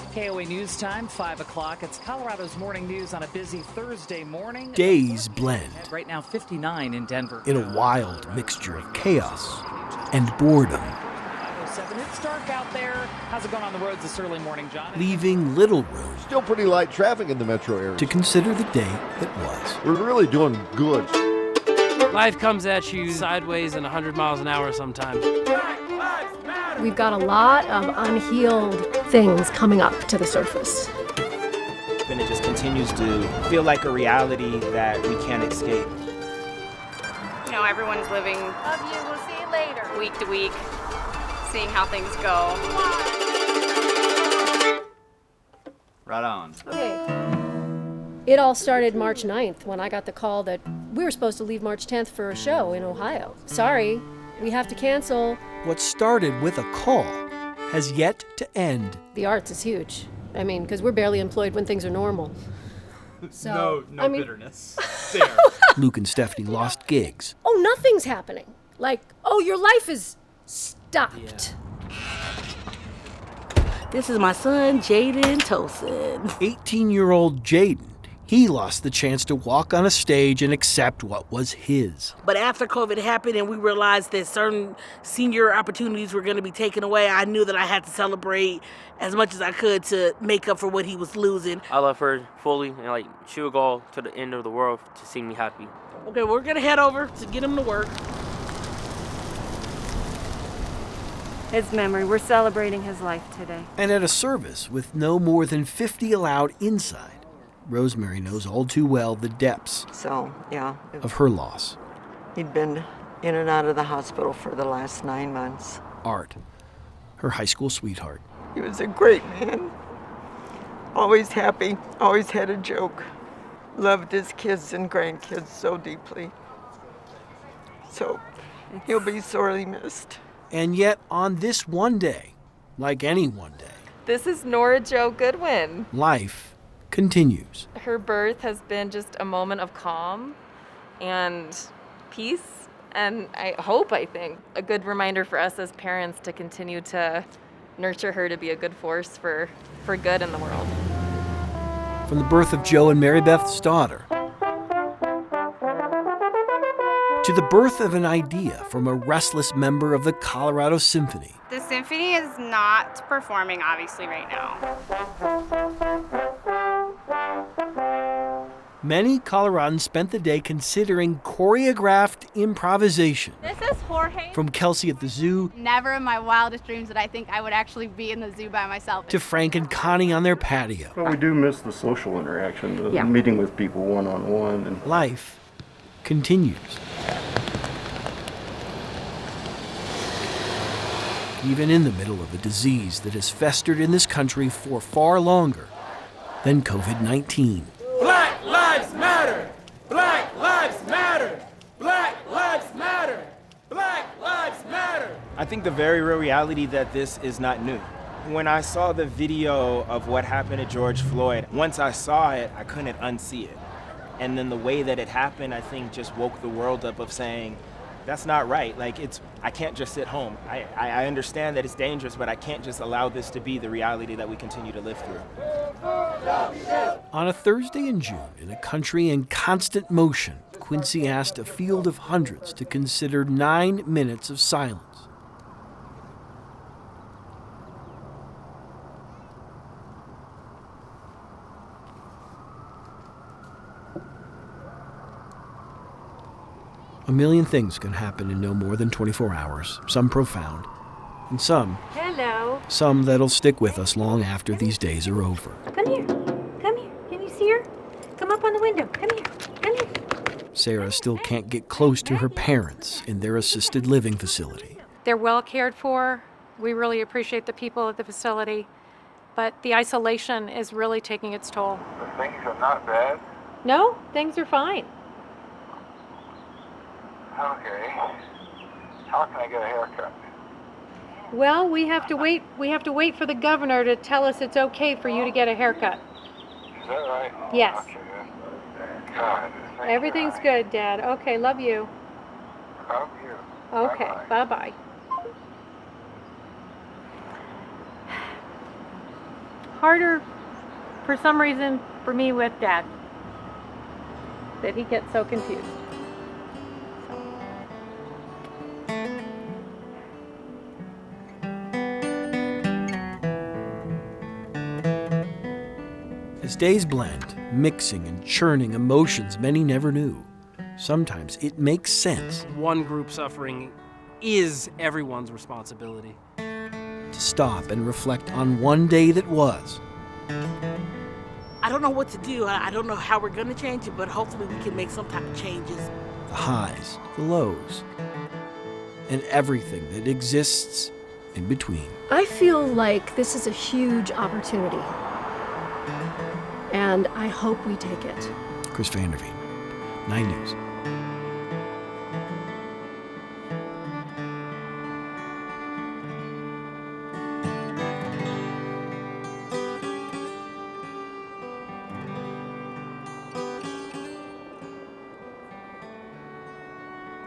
KOA News Time, 5 o'clock. It's Colorado's morning news on a busy Thursday morning. Days blend. Right now, 59 in Denver. In a wild mixture of chaos and boredom. 5:07. It's dark out there. How's it going on the roads this early morning, John? Leaving little room. Still pretty light traffic in the metro area. To consider the day that was. We're really doing good. Life comes at you sideways and 100 miles an hour sometimes. We've got a lot of unhealed things coming up to the surface. And it just continues to feel like a reality that we can't escape. You know, everyone's living Love you. We'll see you later. week to week, seeing how things go. Right on. Okay. It all started March 9th when I got the call that we were supposed to leave March 10th for a show in Ohio. Sorry, we have to cancel. What started with a call has yet to end. The arts is huge. I mean, because we're barely employed when things are normal. So, No bitterness. There. Luke and Stephanie lost gigs. Oh, nothing's happening. Like, oh, your life is stopped. This is my son, Jaden Tosin. 18-year-old Jaden. He lost the chance to walk on a stage and accept what was his. But after COVID happened and we realized that certain senior opportunities were going to be taken away, I knew that I had to celebrate as much as I could to make up for what he was losing. I love her fully, and she would go to the end of the world to see me happy. Okay, we're going to head over to get him to work. His memory. We're celebrating his life today. And at a service with no more than 50 allowed inside, Rosemary knows all too well the depths of her loss. He'd been in and out of the hospital for the last 9 months. Art, her high school sweetheart. He was a great man. Always happy, always had a joke. Loved his kids and grandkids so deeply. So he'll be sorely missed. And yet on this one day, like any one day, this is Nora Jo Goodwin. Life continues. Her birth has been just a moment of calm and peace, and I think, a good reminder for us as parents to continue to nurture her to be a good force for good in the world. From the birth of Joe and Mary Beth's daughter, to the birth of an idea from a restless member of the Colorado Symphony. The symphony is not performing, obviously, right now. Many Coloradans spent the day considering choreographed improvisation. This is Jorge. From Kelsey at the zoo. Never in my wildest dreams did I think I would actually be in the zoo by myself. To Frank and Connie on their patio. Well, we do miss the social interaction, the meeting with people one-on-one. And life continues. Even in the middle of a disease that has festered in this country for far longer than COVID-19. Black lives matter! Black lives matter! Black lives matter! Black lives matter! I think the very real reality that this is not new. When I saw the video of what happened to George Floyd, once I saw it, I couldn't unsee it. And then the way that it happened, I think just woke the world up of saying, that's not right. I can't just sit home. I understand that it's dangerous, but I can't just allow this to be the reality that we continue to live through. On a Thursday in June, in a country in constant motion, Quincy asked a field of hundreds to consider 9 minutes of silence. A million things can happen in no more than 24 hours, some profound, and some that'll stick with us long after these days are over. Come here. Can you see her? Come up on the window. Come here. Sarah still can't get close to her parents in their assisted living facility. They're well cared for. We really appreciate the people at the facility, but the isolation is really taking its toll. Things are not bad. No, things are fine. Okay. How can I get a haircut? Well, we have to wait for the governor to tell us it's okay for you to get a haircut. Is that right? Yes. Okay. God, everything's good, Dad. Okay, love you. Love you. Okay, bye-bye. harder for some reason for me with Dad, that he gets so confused. As days blend, mixing and churning emotions many never knew, sometimes it makes sense One group suffering is everyone's responsibility. to stop and reflect on one day that was. I don't know what to do. I don't know how we're going to change it, but hopefully we can make some type of changes. The highs, the lows, and everything that exists in between. I feel like this is a huge opportunity, and I hope we take it. Chris Vanderveen, 9 News.